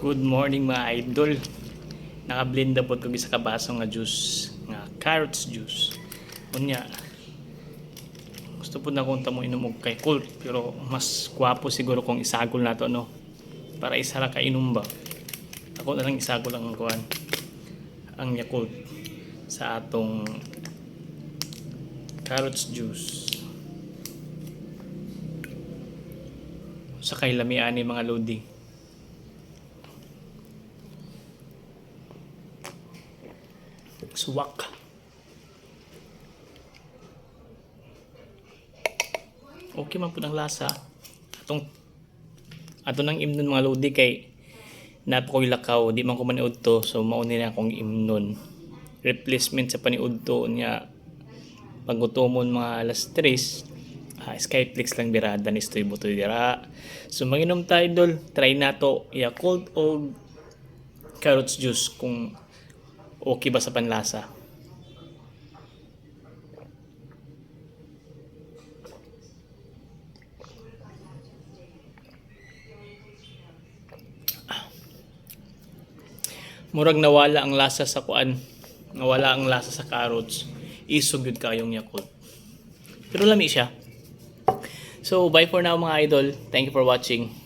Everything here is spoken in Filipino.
Good morning mga idol. Naka-blend na po ko sa kabaso nga juice, nga carrots juice. Unya, gusto po na kung tamo inom og kay cold, pero mas gwapo siguro kung isagol nato no. Para isa ra ka inom ba. Ako na lang isagol ang kuan. Ang Yakult sa atong carrots juice. Sa kay lamiani mga lodi. Suwak. Okay man po ng lasa. Atong nang imnon mga lodi kay napakoy lakaw, di man ko maniud to, so mauni na akong imnon. Replacement sa paniud to niya paggutomon mga alas 3, Skyflix lang birada ni Stoy Butoy dira. So manginom tayo idol, try nato Yakult o carrots juice kung okay ba sa panlasa. Murag nawala ang lasa sa kuan. Nawala ang lasa sa carrots. Isog yun kayong Yakult. Pero lami siya. So bye for now mga idol. Thank you for watching.